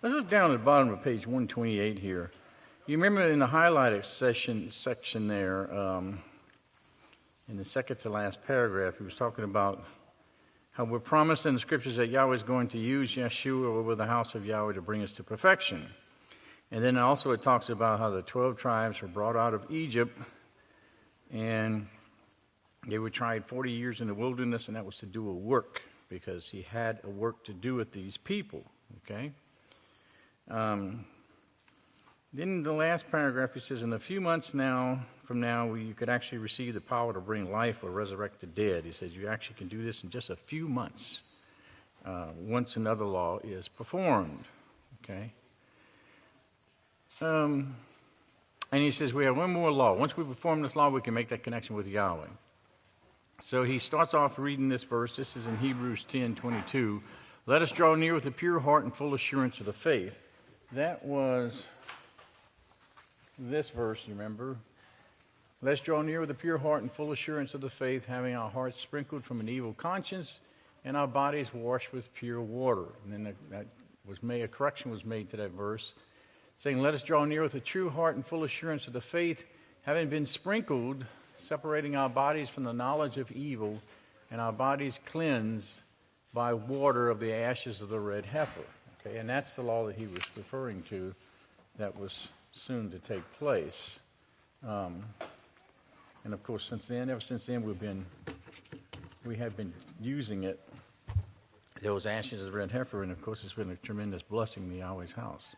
Let's look down at the bottom of page 128 here. You remember in the highlighted section there, in the second to last paragraph, he was talking about how we're promised in the scriptures that Yahweh is going to use Yeshua over the house of Yahweh to bring us to perfection. And then also it talks about how the 12 tribes were brought out of Egypt, and they were tried 40 years in the wilderness, and that was to do a work, because he had a work to do with these people, okay? Then in the last paragraph, he says, in a few months from now, you could actually receive the power to bring life or resurrect the dead. He says you actually can do this in just a few months, once another law is performed, okay? And he says we have one more law. Once we perform this law, we can make that connection with Yahweh. So he starts off reading this verse. This is in Hebrews 10:22. Let us draw near with a pure heart and full assurance of the faith. That was this verse, you remember? Let's draw near with a pure heart and full assurance of the faith, having our hearts sprinkled from an evil conscience and our bodies washed with pure water. And then a correction was made to that verse, saying, let us draw near with a true heart and full assurance of the faith, having been sprinkled, separating our bodies from the knowledge of evil, and our bodies cleansed by water of the ashes of the red heifer. Okay, and that's the law that he was referring to that was soon to take place. And of course, ever since then, we have been using it, those ashes of the red heifer, and of course, it's been a tremendous blessing in Yahweh's house.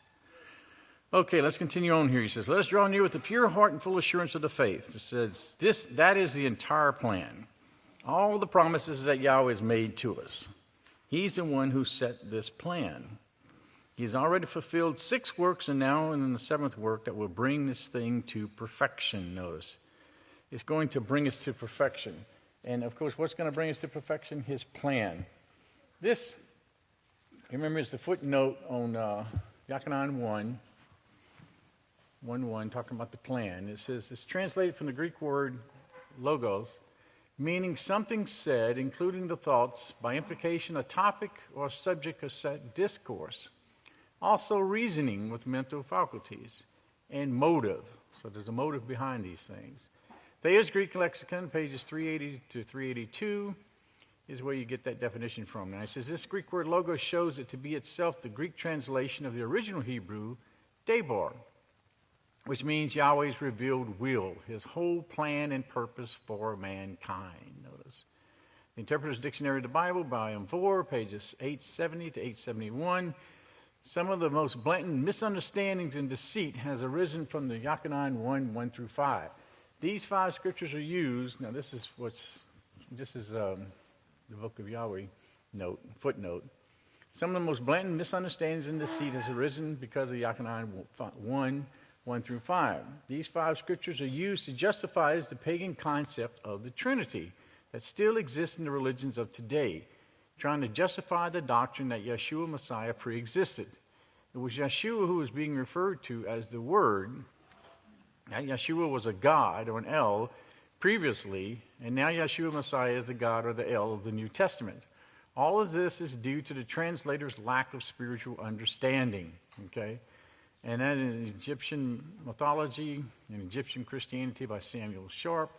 Okay, let's continue on here. He says, let us draw near with a pure heart and full assurance of the faith. It says, that is the entire plan. All the promises that Yahweh has made to us. He's the one who set this plan. He's already fulfilled 6 works, and now in the 7th work that will bring this thing to perfection, notice. It's going to bring us to perfection. And of course, what's going to bring us to perfection? His plan. This, remember, is the footnote on Yachanan 1:1, talking about the plan. It says, it's translated from the Greek word logos, meaning something said, including the thoughts, by implication a topic or subject of set discourse. Also reasoning with mental faculties, and motive. So there's a motive behind these things. Thayer's Greek Lexicon, pages 380 to 382, is where you get that definition from. Now it says, this Greek word logos shows it to be itself the Greek translation of the original Hebrew, debar, which means Yahweh's revealed will, his whole plan and purpose for mankind. Notice. The Interpreter's Dictionary of the Bible, volume 4, pages 870 to 871. Some of the most blatant misunderstandings and deceit has arisen from the Yachanan 1 through 5. These 5 scriptures are used. Now, this is the Book of Yahweh footnote. Some of the most blatant misunderstandings and deceit has arisen because of Yachanan 1 through 5. These 5 scriptures are used to justify the pagan concept of the Trinity that still exists in the religions of today, trying to justify the doctrine that Yeshua Messiah pre-existed. It was Yeshua who was being referred to as the Word. Now, Yeshua was a God, or an El, previously, and now Yeshua Messiah is the God, or the El, of the New Testament. All of this is due to the translator's lack of spiritual understanding, okay? And that is Egyptian Mythology and Egyptian Christianity by Samuel Sharp,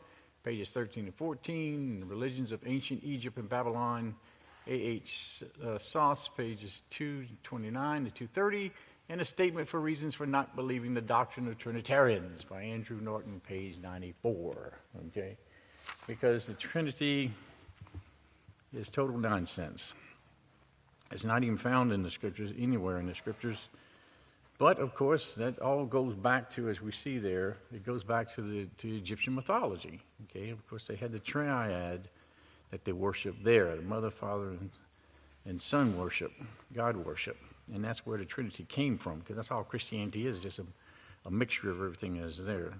pages 13 to 14, and the Religions of Ancient Egypt and Babylon, A.H. Sauce, pages 229 to 230, and a Statement for Reasons for Not Believing the Doctrine of Trinitarians by Andrew Norton, page 94, okay? Because the Trinity is total nonsense. It's not even found in the Scriptures, anywhere in the Scriptures. But, of course, that all goes back to, as we see there, it goes back to Egyptian mythology, okay? Of course, they had the triad that they worship there, the Mother, Father, and Son worship, God worship. And that's where the Trinity came from, because that's all Christianity is, just a mixture of everything that is there.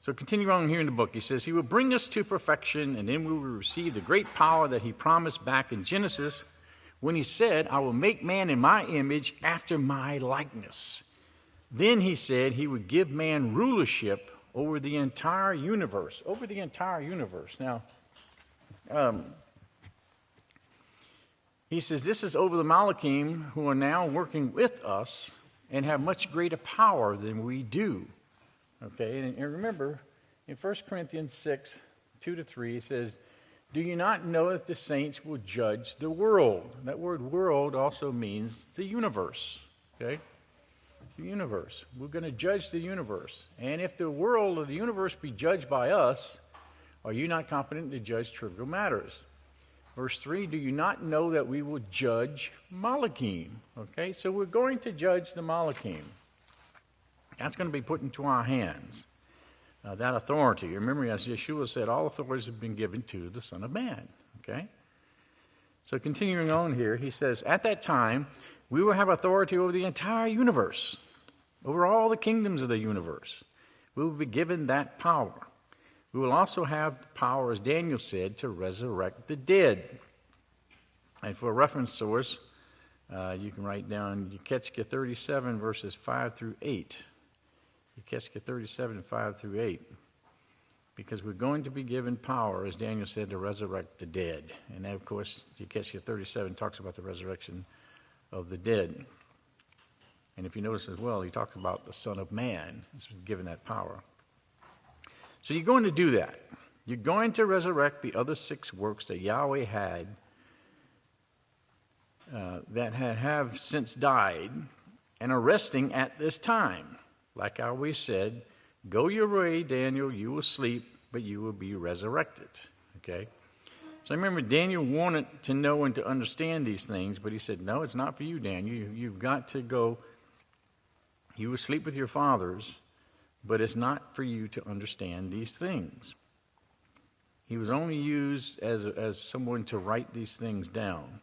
So continue on here in the book. He says, he will bring us to perfection, and then we will receive the great power that he promised back in Genesis when he said, I will make man in my image after my likeness. Then he said he would give man rulership over the entire universe. Over the entire universe. Now, He says, this is over the Malachim who are now working with us and have much greater power than we do. Okay, and remember, in 1 Corinthians 6, 2-3, it says, do you not know that the saints will judge the world? That word world also means the universe. Okay? The universe. We're going to judge the universe. And if the world or the universe be judged by us, are you not competent to judge trivial matters? Verse 3, do you not know that we will judge Malachim? Okay, so we're going to judge the Malachim. That's going to be put into our hands. That authority. Remember, as Yeshua said, all authorities have been given to the Son of Man. Okay? So continuing on here, he says, at that time, we will have authority over the entire universe, over all the kingdoms of the universe. We will be given that power. We will also have the power, as Daniel said, to resurrect the dead. And for a reference source, you can write down Yeketska 37, verses 5-8. Yeketska 37, 5-8. Because we're going to be given power, as Daniel said, to resurrect the dead. And then, of course, Yeketska 37 talks about the resurrection of the dead. And if you notice as well, he talks about the Son of Man is given that power. So you're going to do that. You're going to resurrect the other 6 works that Yahweh had that have since died and are resting at this time. Like I always said, go your way, Daniel, you will sleep, but you will be resurrected. Okay? So I remember Daniel wanted to know and to understand these things, but he said, no, it's not for you, Daniel. You've got to go. You will sleep with your fathers, but it's not for you to understand these things. He was only used as someone to write these things down.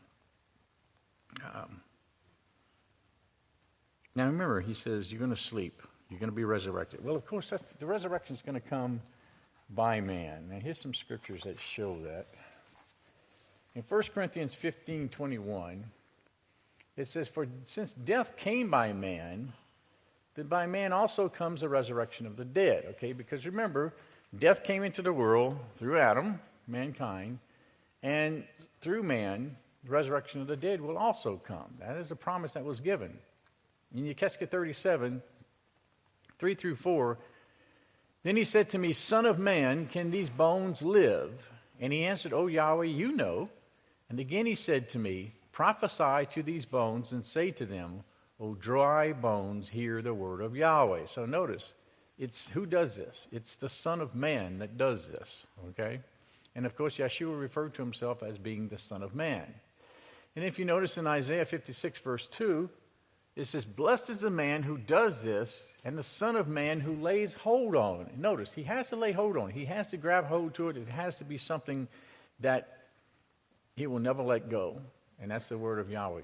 Now remember, he says, you're going to sleep. You're going to be resurrected. Well, of course, the resurrection is going to come by man. Now, here's some scriptures that show that. In 1 Corinthians 15:21, it says, for since death came by man, then by man also comes the resurrection of the dead. Okay, because remember, death came into the world through Adam, mankind, and through man, the resurrection of the dead will also come. That is a promise that was given. In Yeketska 37, 3-4, then he said to me, Son of man, can these bones live? And he answered, O Yahweh, you know. And again he said to me, prophesy to these bones and say to them, O dry bones, hear the word of Yahweh. So notice, it's who does this? It's the Son of Man that does this, okay? And of course, Yeshua referred to himself as being the Son of Man. And if you notice in Isaiah 56, verse 2, it says, blessed is the man who does this, and the Son of Man who lays hold on. And notice, he has to lay hold on. He has to grab hold to it. It has to be something that he will never let go. And that's the word of Yahweh.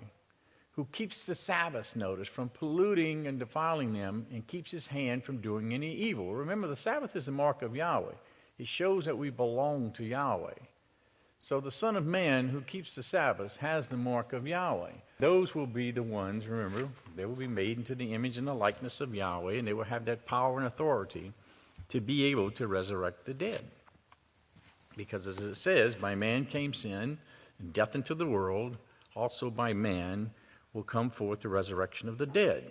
Who keeps the Sabbath, notice, from polluting and defiling them, and keeps his hand from doing any evil. Remember, the Sabbath is the mark of Yahweh. It shows that we belong to Yahweh. So the Son of Man who keeps the Sabbath has the mark of Yahweh. Those will be the ones, remember, they will be made into the image and the likeness of Yahweh, and they will have that power and authority to be able to resurrect the dead. Because as it says, by man came sin, and death into the world, also by man will come forth the resurrection of the dead.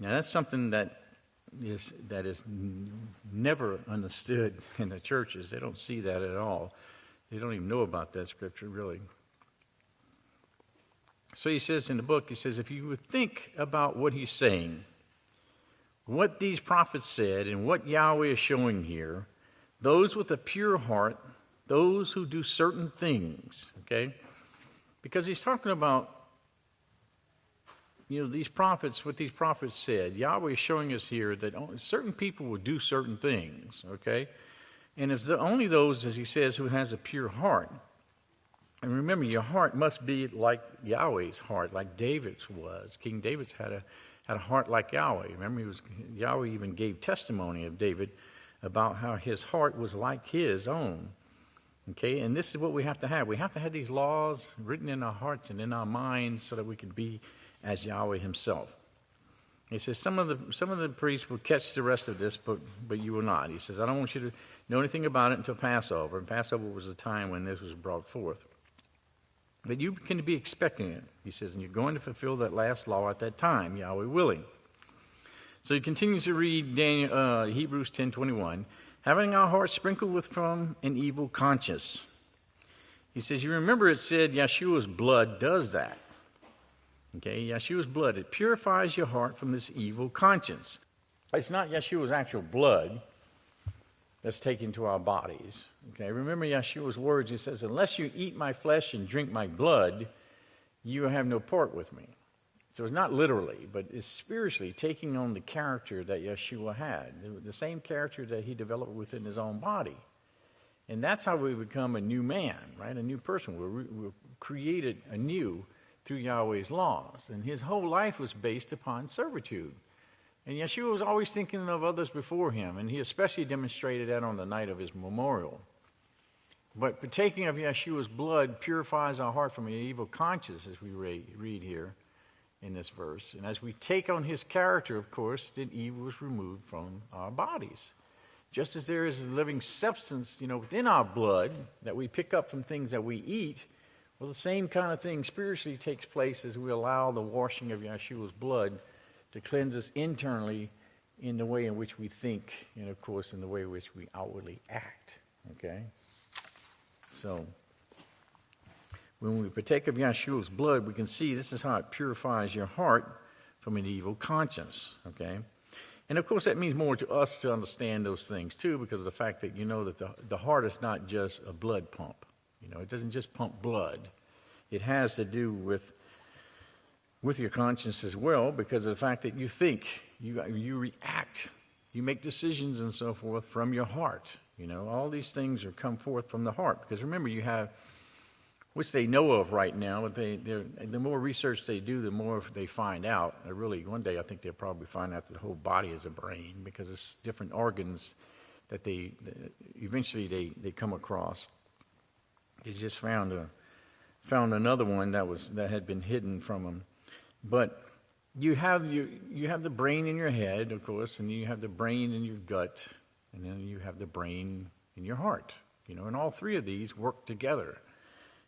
Now that's something that is never understood in the churches. They don't see that at all. They don't even know about that scripture, really. So he says in the book, he says, if you would think about what he's saying, what these prophets said, and what Yahweh is showing here, those with a pure heart, those who do certain things, okay? Because he's talking about, these prophets, what these prophets said. Yahweh is showing us here that certain people will do certain things, okay? And it's only those, as he says, who has a pure heart. And remember, your heart must be like Yahweh's heart, like David's was. King David's had a heart like Yahweh. Remember, Yahweh even gave testimony of David about how his heart was like his own. Okay, and this is what we have to have. We have to have these laws written in our hearts and in our minds so that we can be as Yahweh himself. He says some of the priests will catch the rest of this, but you will not. He says, I don't want you to know anything about it until Passover. And Passover was the time when this was brought forth. But you can be expecting it, he says, and you're going to fulfill that last law at that time, Yahweh willing. So he continues to read Hebrews 10:21, having our hearts sprinkled from an evil conscience. He says, you remember it said Yeshua's blood does that. Okay, Yeshua's blood, it purifies your heart from this evil conscience. It's not Yeshua's actual blood that's taken to our bodies. Okay, remember Yeshua's words. He says, unless you eat my flesh and drink my blood, you have no part with me. So it's not literally, but it's spiritually taking on the character that Yeshua had, the same character that he developed within his own body. And that's how we become a new man, right? A new person. We're created anew through Yahweh's laws. And his whole life was based upon servitude. And Yeshua was always thinking of others before him, and he especially demonstrated that on the night of his memorial. But partaking of Yeshua's blood purifies our heart from an evil conscience, as we read here in this verse. And as we take on his character, of course, then evil is removed from our bodies. Just as there is a living substance, within our blood that we pick up from things that we eat, well, the same kind of thing spiritually takes place as we allow the washing of Yeshua's blood to cleanse us internally in the way in which we think, and of course in the way in which we outwardly act. Okay? So, when we partake of Yeshua's blood, we can see this is how it purifies your heart from an evil conscience. Okay? And of course that means more to us to understand those things too, because of the fact that that the heart is not just a blood pump. It doesn't just pump blood. It has to do with your conscience as well, because of the fact that you think, you react, you make decisions and so forth from your heart. All these things come forth from the heart. Because remember, you have, which they know of right now, but the more research they do, the more they find out. Really, one day I think they'll probably find out that the whole body is a brain, because it's different organs that eventually they come across. They just found another one that had been hidden from them. But you have the brain in your head, of course, and you have the brain in your gut, and then you have the brain in your heart. And all three of these work together.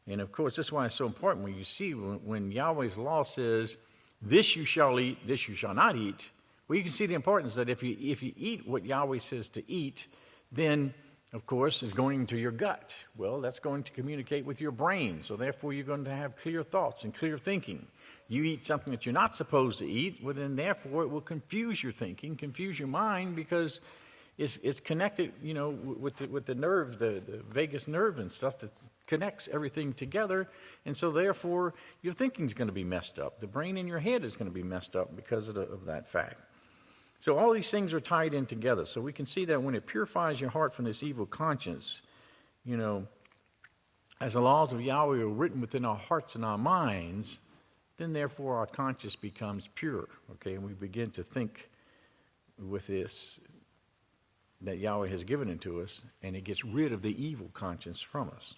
And of course, this is why it's so important when you see when Yahweh's law says, this you shall eat, this you shall not eat. Well, you can see the importance that if you eat what Yahweh says to eat, then of course, is going into your gut. Well, that's going to communicate with your brain. So therefore, you're going to have clear thoughts and clear thinking. You eat something that you're not supposed to eat, well, then therefore it will confuse your thinking, confuse your mind, because it's connected, with the nerve, the vagus nerve and stuff that connects everything together. And so therefore, your thinking's going to be messed up. The brain in your head is going to be messed up because of that fact. So all these things are tied in together. So we can see that when it purifies your heart from this evil conscience, as the laws of Yahweh are written within our hearts and our minds, then therefore our conscience becomes pure. Okay, and we begin to think with this that Yahweh has given into us, and it gets rid of the evil conscience from us.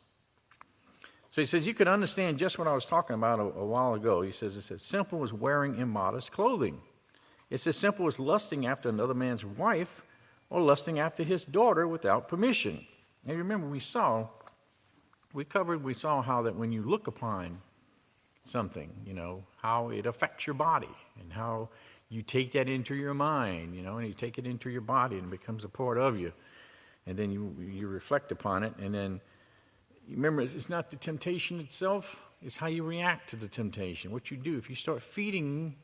So he says, you can understand just what I was talking about a while ago. He says, it's as simple as wearing immodest clothing. It's as simple as lusting after another man's wife or lusting after his daughter without permission. And remember, we saw how that when you look upon something, how it affects your body and how you take that into your mind, and you take it into your body and it becomes a part of you. And then you reflect upon it. And then, remember, it's not the temptation itself, it's how you react to the temptation. What you do, if you start feeding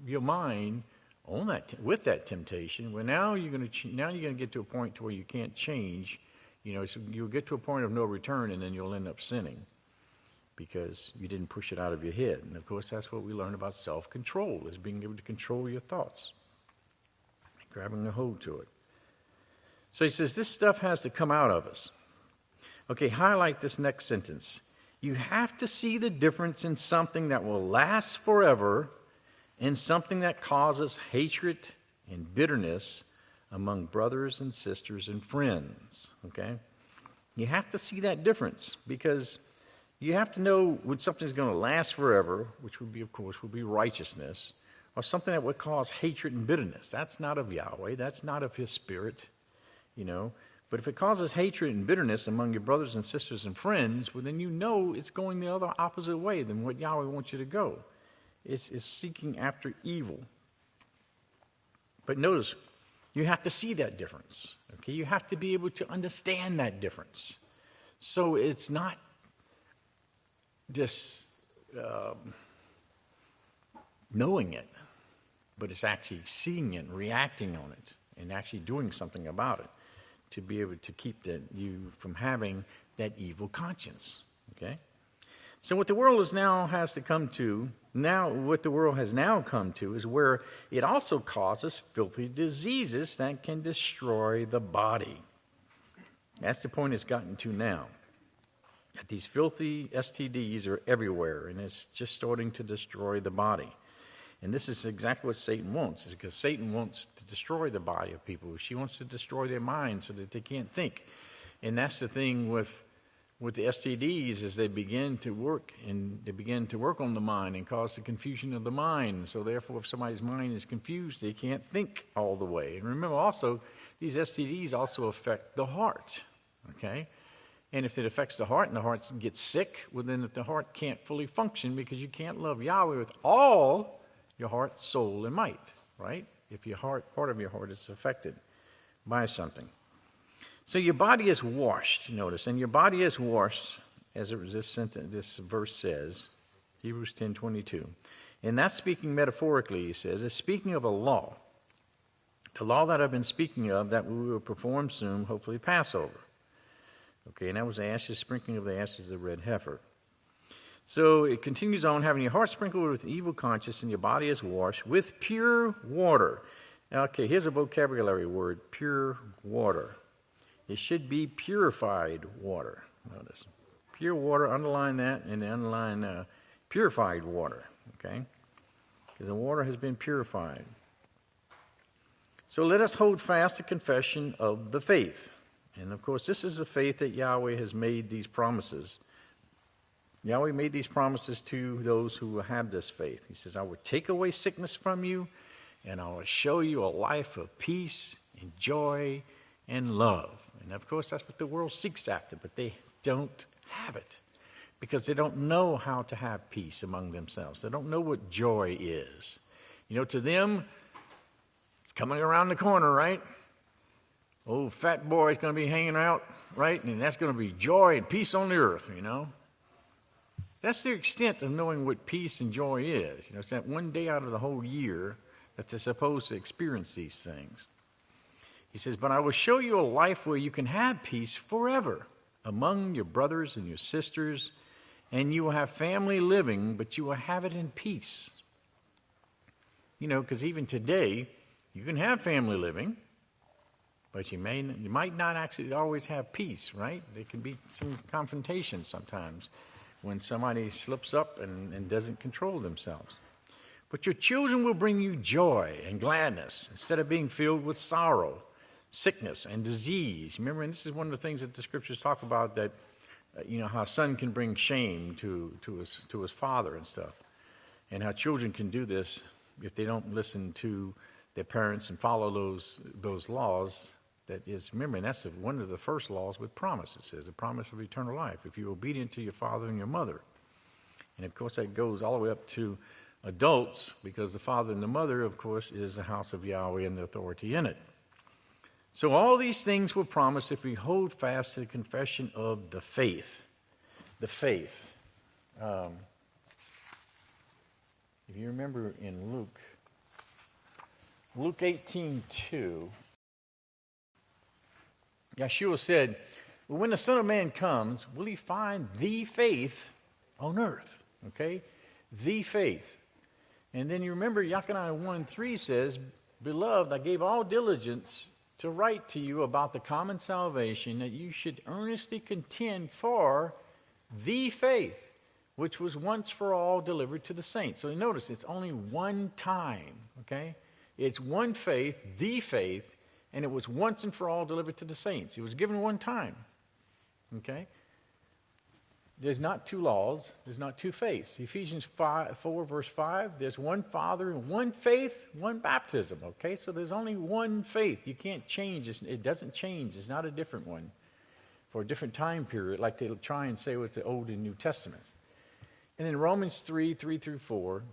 your mind on with that temptation, well, now you're going to get to a point to where you can't change. So you'll get to a point of no return, and then you'll end up sinning because you didn't push it out of your head. And of course, that's what we learn about self-control, is being able to control your thoughts, grabbing a hold to it. So he says this stuff has to come out of us. Okay, highlight this next sentence. You have to see the difference in something that will last forever and something that causes hatred and bitterness among brothers and sisters and friends. Okay? You have to see that difference, because you have to know when something's going to last forever, which would be, of course, righteousness, or something that would cause hatred and bitterness. That's not of Yahweh. That's not of his spirit, But if it causes hatred and bitterness among your brothers and sisters and friends, well, then you know it's going the other opposite way than what Yahweh wants you to go. It's seeking after evil. But notice, you have to see that difference. Okay, you have to be able to understand that difference. So it's not just knowing it, but it's actually seeing it, reacting on it, and actually doing something about it to be able to keep you from having that evil conscience. Okay? So what the world has now come to is where it also causes filthy diseases that can destroy the body. That's the point it's gotten to now. That these filthy STDs are everywhere, and it's just starting to destroy the body. And this is exactly what Satan wants, because Satan wants to destroy the body of people. She wants to destroy their minds so that they can't think. And that's the thing with the STDs, is they begin to work on the mind and cause the confusion of the mind. So therefore, if somebody's mind is confused, they can't think all the way. And remember also, these STDs also affect the heart. Okay? And if it affects the heart and the heart gets sick, well then the heart can't fully function, because you can't love Yahweh with all your heart, soul, and might, right? If your heart, part of your heart is affected by something. So your body is washed, notice, and your body is washed, as this verse says, Hebrews 10:22. And that's speaking metaphorically, he says, it's speaking of a law. The law that I've been speaking of, that we will perform soon, hopefully Passover. Okay, and that was the ashes, sprinkling of the ashes of the red heifer. So it continues on, having your heart sprinkled with evil conscience and your body is washed with pure water. Okay, here's a vocabulary word, pure water. It should be purified water. Notice, pure water, underline that, and underline purified water, okay? Because the water has been purified. So let us hold fast the confession of the faith. And of course, this is the faith that Yahweh has made these promises. Yahweh made these promises to those who have this faith. He says, I will take away sickness from you, and I will show you a life of peace and joy and love. And of course, that's what the world seeks after, but they don't have it, because they don't know how to have peace among themselves. They don't know what joy is. You know, to them, it's coming around the corner, right? Old fat boy is going to be hanging out, right? And that's going to be joy and peace on the earth, you know. That's the extent of knowing what peace and joy is. You know, it's that one day out of the whole year that they're supposed to experience these things. He says, but I will show you a life where you can have peace forever among your brothers and your sisters, and you will have family living, but you will have it in peace. You know, because even today, you can have family living, but you might not actually always have peace, right? There can be some confrontation sometimes when somebody slips up and doesn't control themselves. But your children will bring you joy and gladness instead of being filled with sorrow, sickness, and disease. Remember, and this is one of the things that the scriptures talk about, that, how a son can bring shame to his father and stuff, and how children can do this if they don't listen to their parents and follow those laws. That is, remember, and that's one of the first laws with promise. It says the promise of eternal life, if you're obedient to your father and your mother. And of course that goes all the way up to adults, because the father and the mother, of course, is the house of Yahweh and the authority in it. So all these things were promised if we hold fast to the confession of the faith. The faith. If you remember in Luke 18:2, Yeshua said, well, when the Son of Man comes, will he find the faith on earth? Okay? The faith. And then you remember Yechaniah 1:3 says, beloved, I gave all diligence to write to you about the common salvation, that you should earnestly contend for the faith, which was once for all delivered to the saints. So notice, it's only one time, okay? It's one faith, the faith, and it was once and for all delivered to the saints. It was given one time, okay? there's not two laws, there's not two faiths. Ephesians 4, verse 5, there's one Father, one faith, one baptism, okay? So there's only one faith. You can't change. It doesn't change. It's not a different one for a different time period, like they try and say with the Old and New Testaments. And then Romans 3 through 4.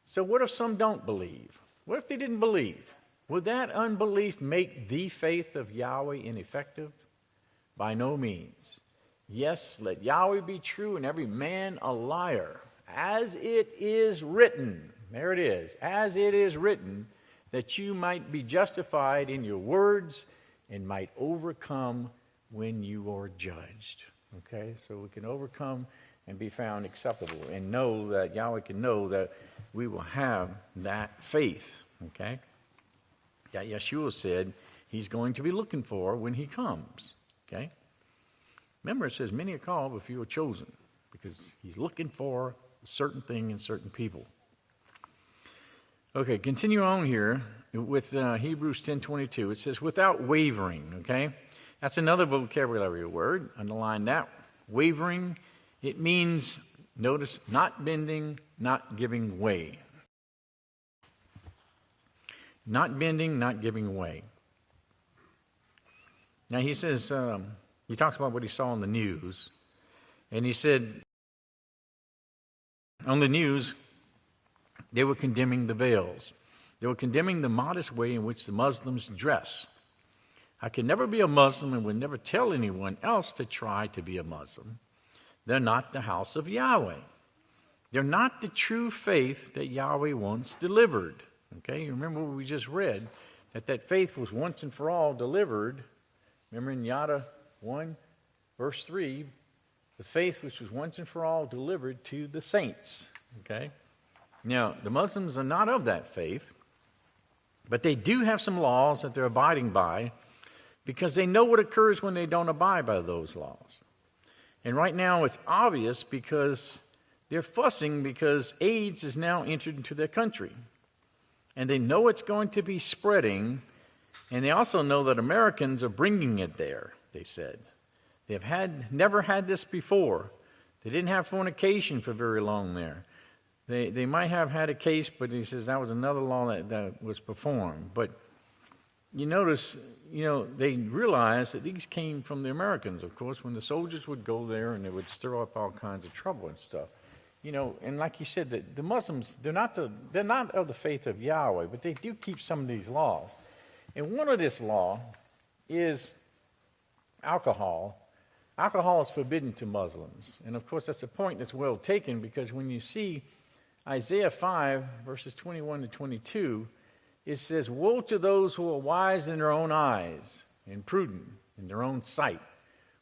So what if some don't believe? What if they didn't believe? Would that unbelief make the faith of Yahweh ineffective? By no means. Yes, let Yahweh be true and every man a liar. As it is written, there it is, as it is written, that you might be justified in your words and might overcome when you are judged. Okay, so we can overcome and be found acceptable and know that Yahweh can know that we will have that faith. Okay, that Yeshua said he's going to be looking for when he comes. Okay, remember it says many are called but few are chosen, because he's looking for a certain thing in certain people. Okay, continue on here with Hebrews 10:22. It says without wavering. Okay, that's another vocabulary word. Underline that. Wavering. It means, notice, not bending, not giving way. Not bending, not giving way. Now he says, he talks about what he saw on the news. And he said, on the news, they were condemning the veils. They were condemning the modest way in which the Muslims dress. I could never be a Muslim and would never tell anyone else to try to be a Muslim. They're not the house of Yahweh. They're not the true faith that Yahweh once delivered. Okay, you remember what we just read, that faith was once and for all delivered. Remember in Yada 1, verse 3, the faith which was once and for all delivered to the saints. Okay, now the Muslims are not of that faith, but they do have some laws that they're abiding by because they know what occurs when they don't abide by those laws. And right now it's obvious because they're fussing because AIDS is now entered into their country. And they know it's going to be spreading, and they also know that Americans are bringing it there, they said. They've never had this before. They didn't have fornication for very long there. They might have had a case, but he says that was another law that was performed. But you notice, they realized that these came from the Americans, of course, when the soldiers would go there and they would stir up all kinds of trouble and stuff. And like he said, the Muslims, they're not of the faith of Yahweh, but they do keep some of these laws. And one of this law is alcohol. Alcohol is forbidden to Muslims. And of course, that's a point that's well taken, because when you see Isaiah 5, verses 21 to 22, it says, woe to those who are wise in their own eyes and prudent in their own sight.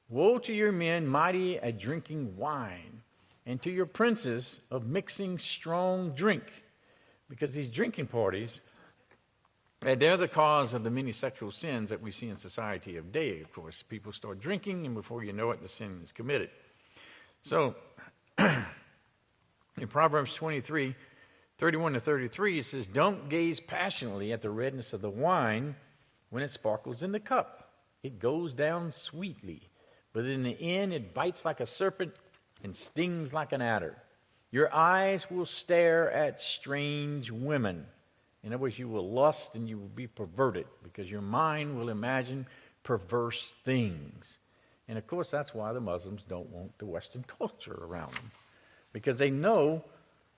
Woe to your men mighty at drinking wine, and to your princes of mixing strong drink. Because these drinking parties, they're the cause of the many sexual sins that we see in society of today, of course. People start drinking, and before you know it, the sin is committed. So, in Proverbs 23, 31 to 33, it says, don't gaze passionately at the redness of the wine when it sparkles in the cup. It goes down sweetly, but in the end it bites like a serpent and stings like an adder. Your eyes will stare at strange women. In other words, you will lust and you will be perverted, because your mind will imagine perverse things. And of course, that's why the Muslims don't want the Western culture around them, because they know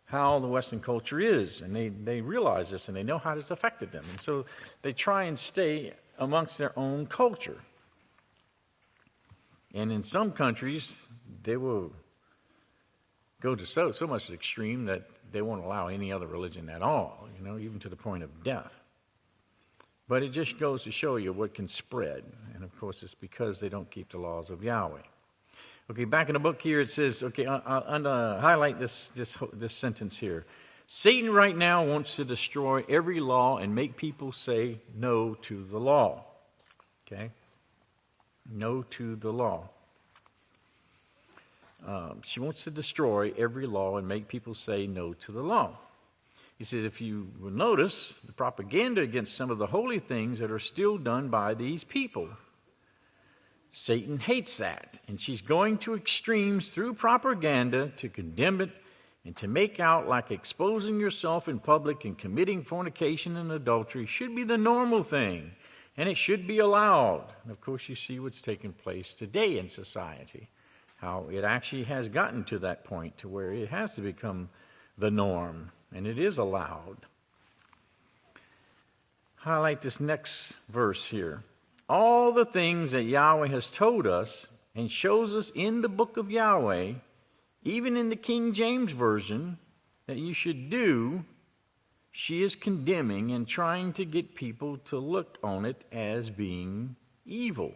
how the Western culture is, and they realize this, and they know how it's affected them. And so they try and stay amongst their own culture. And in some countries, they will go to so much extreme that they won't allow any other religion at all, even to the point of death. But it just goes to show you what can spread. And of course, it's because they don't keep the laws of Yahweh. Okay, back in the book here, it says, I'll highlight this sentence here. Satan right now wants to destroy every law and make people say no to the law. Okay? No to the law. She wants to destroy every law and make people say no to the law. He says, if you will notice, the propaganda against some of the holy things that are still done by these people. Satan hates that, and she's going to extremes through propaganda to condemn it and to make out like exposing yourself in public and committing fornication and adultery should be the normal thing, and it should be allowed. And of course, you see what's taking place today in society, how it actually has gotten to that point to where it has to become the norm, and it is allowed. Highlight this next verse here. All the things that Yahweh has told us and shows us in the book of Yahweh, even in the King James Version, that you should do, she is condemning and trying to get people to look on it as being evil.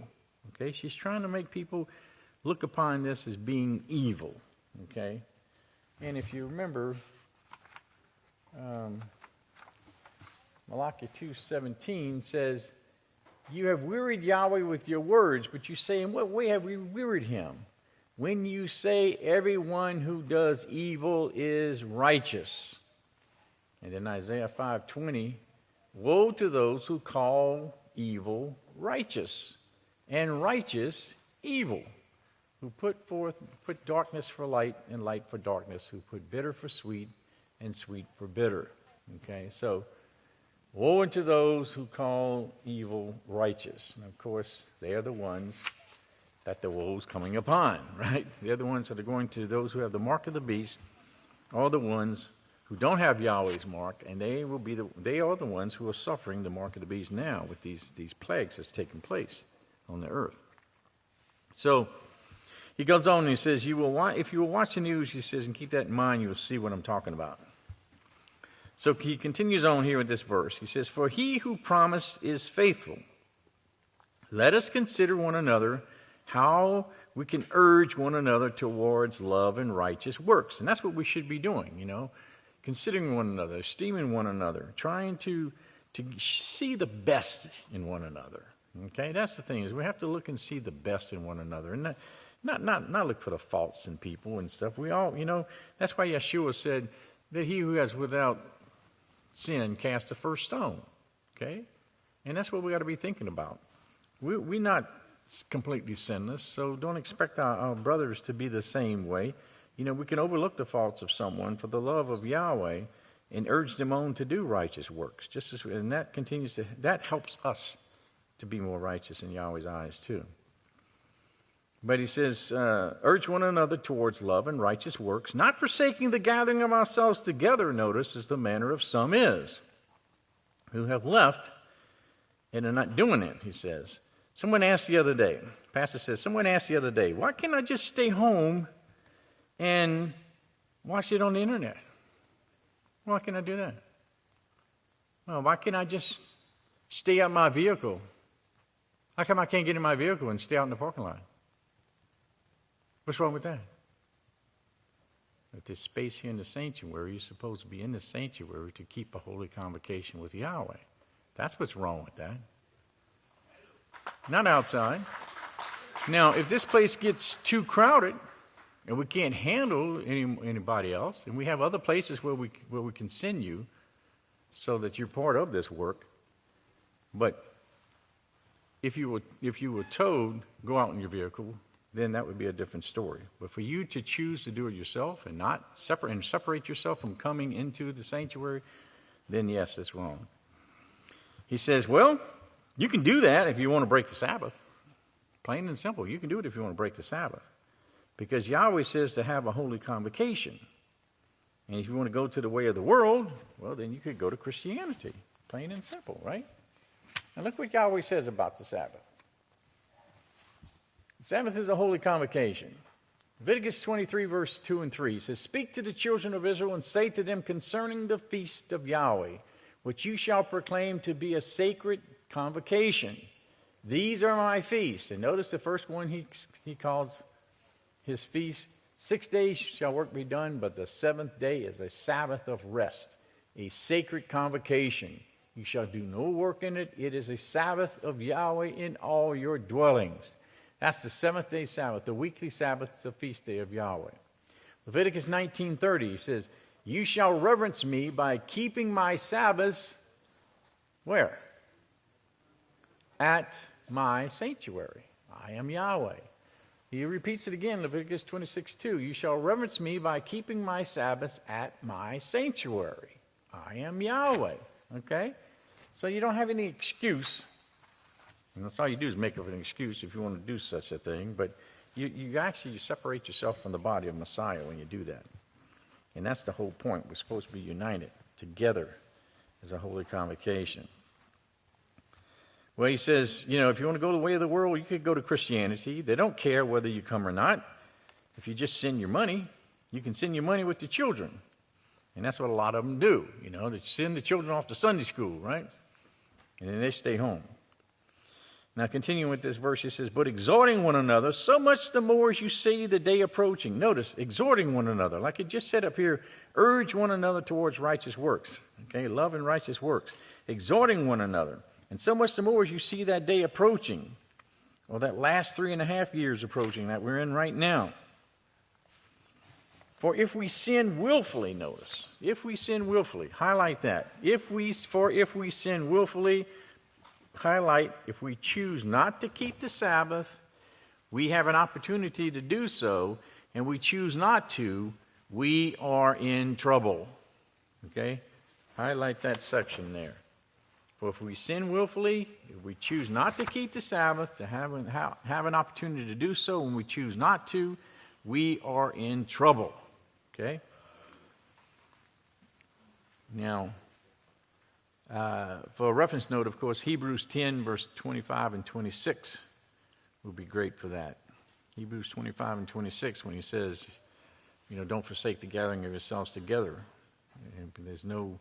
Okay, she's trying to make people look upon this as being evil. Okay, and if you remember, Malachi 2:17 says, "You have wearied Yahweh with your words," but you say, "In what way have we wearied him?" When you say, "Everyone who does evil is righteous." And in Isaiah 5:20, "Woe to those who call evil righteous, and righteous evil, who put darkness for light and light for darkness, who put bitter for sweet and sweet for bitter." Okay, so woe unto those who call evil righteous. And of course, they are the ones that the woe's coming upon, right? They're the ones that are going to those who have the mark of the beast, all the ones who don't have Yahweh's mark, and they are the ones who are suffering the mark of the beast now with these plagues that's taking place on the earth. So he goes on and he says, if you will watch the news, he says, and keep that in mind, you will see what I'm talking about. So he continues on here with this verse. He says, "For he who promised is faithful. Let us consider one another how we can urge one another towards love and righteous works." And that's what we should be doing, considering one another, esteeming one another, trying to see the best in one another. Okay, that's the thing, is we have to look and see the best in one another, and not look for the faults in people and stuff. We all, that's why Yeshua said that he who has without sin cast the first stone. Okay, and that's what we got to be thinking about. We're not completely sinless, so don't expect our brothers to be the same way. We can overlook the faults of someone for the love of Yahweh and urge them on to do righteous works. And that helps us to be more righteous in Yahweh's eyes too. But he says, urge one another towards love and righteous works, not forsaking the gathering of ourselves together, notice, as the manner of some is, who have left and are not doing it, he says. Someone asked the other day, pastor says, someone asked the other day, why can't I just stay home and watch it on the internet? Why can't I do that? Well, why can't I just stay out my vehicle? How come I can't get in my vehicle and stay out in the parking lot? What's wrong with that? But this space here in the sanctuary, you're supposed to be in the sanctuary to keep a holy convocation with Yahweh. That's what's wrong with that. Not outside. Now, if this place gets too crowded and we can't handle anybody else, and we have other places where we can send you so that you're part of this work, but if you were told, go out in your vehicle, then that would be a different story. But for you to choose to do it yourself and not separate yourself from coming into the sanctuary, then yes, it's wrong. He says, well, you can do that if you want to break the Sabbath. Plain and simple. You can do it if you want to break the Sabbath. Because Yahweh says to have a holy convocation. And if you want to go to the way of the world, well, then you could go to Christianity. Plain and simple, right? Now look what Yahweh says about the Sabbath. The Sabbath is a holy convocation. Leviticus 23, verse 2 and 3 says, speak to the children of Israel and say to them concerning the feast of Yahweh, which you shall proclaim to be a sacred convocation. These are my feasts. And notice the first one he calls his feast. 6 days shall work be done, but the seventh day is a Sabbath of rest, a sacred convocation. You shall do no work in it. It is a Sabbath of Yahweh in all your dwellings. That's the seventh day Sabbath, the weekly Sabbath, the feast day of Yahweh. Leviticus 19:30 says, you shall reverence me by keeping my Sabbaths, where? At my sanctuary. I am Yahweh. He repeats it again, Leviticus 26:2. You shall reverence me by keeping my Sabbaths at my sanctuary. I am Yahweh. Okay? So you don't have any excuse. And that's all you do is make up an excuse if you want to do such a thing. But you actually separate yourself from the body of Messiah when you do that. And that's the whole point. We're supposed to be united together as a holy convocation. Well, he says, if you want to go the way of the world, you could go to Christianity. They don't care whether you come or not. If you just send your money, you can send your money with your children. And that's what a lot of them do. They send the children off to Sunday school, right? And then they stay home. Now, continuing with this verse, he says, but exhorting one another, so much the more as you see the day approaching. Notice, exhorting one another. Like it just said up here, urge one another towards righteous works. Okay, love and righteous works. Exhorting one another. And so much the more as you see that day approaching, or that last 3.5 years approaching that we're in right now. For if we sin willfully, notice, if we sin willfully, highlight that. If we sin willfully, highlight, if we choose not to keep the Sabbath, we have an opportunity to do so, and we choose not to, we are in trouble. Okay? Highlight that section there. For if we sin willfully, if we choose not to keep the Sabbath, to have an opportunity to do so, when we choose not to, we are in trouble. Okay? Now, for a reference note, of course, Hebrews 10, verse 25 and 26 would be great for that. Hebrews 25 and 26, when he says, don't forsake the gathering of yourselves together. And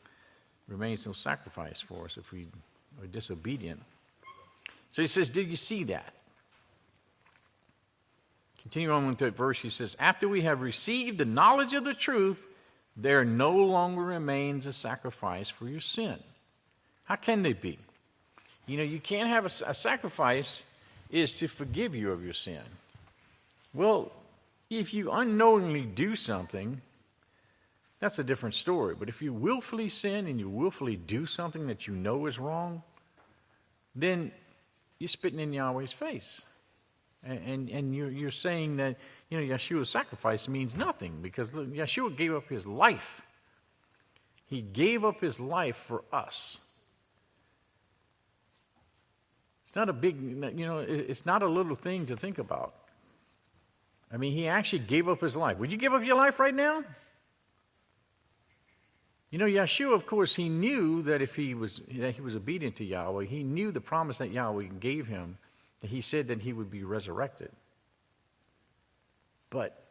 remains no sacrifice for us if we are disobedient. So he says, do you see that? Continue on with that verse. He says, after we have received the knowledge of the truth, there no longer remains a sacrifice for your sin. How can they be? You can't have a sacrifice is to forgive you of your sin. Well, if you unknowingly do something, that's a different story. But if you willfully sin and you willfully do something that you know is wrong, then you're spitting in Yahweh's face. And you're saying that, Yeshua's sacrifice means nothing because look, Yeshua gave up his life. He gave up his life for us. It's not a big, it's not a little thing to think about. I mean, he actually gave up his life. Would you give up your life right now? Yeshua, of course, he knew that if he was obedient to Yahweh, he knew the promise that Yahweh gave him, that he said that he would be resurrected. But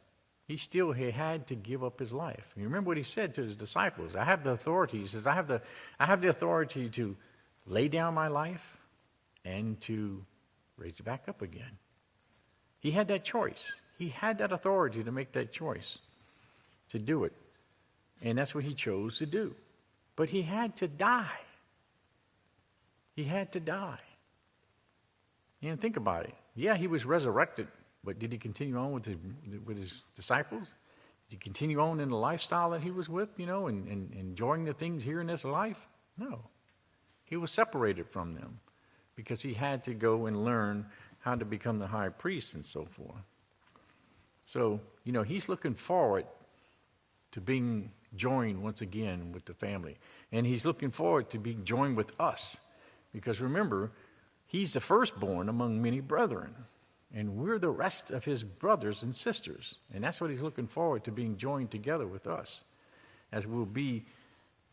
he still had to give up his life. You remember what he said to his disciples? I have the authority. He says, I have the authority to lay down my life and to raise it back up again. He had that choice. He had that authority to make that choice, to do it. And that's what he chose to do. But he had to die. He had to die. Think about it. Yeah, he was resurrected, but did he continue on with his disciples? Did he continue on in the lifestyle that he was with, and enjoying the things here in this life? No. He was separated from them because he had to go and learn how to become the high priest and so forth. So, he's looking forward to being joined once again with the family. And he's looking forward to being joined with us. Because remember, he's the firstborn among many brethren. And we're the rest of his brothers and sisters. And that's what he's looking forward to, being joined together with us. As we'll be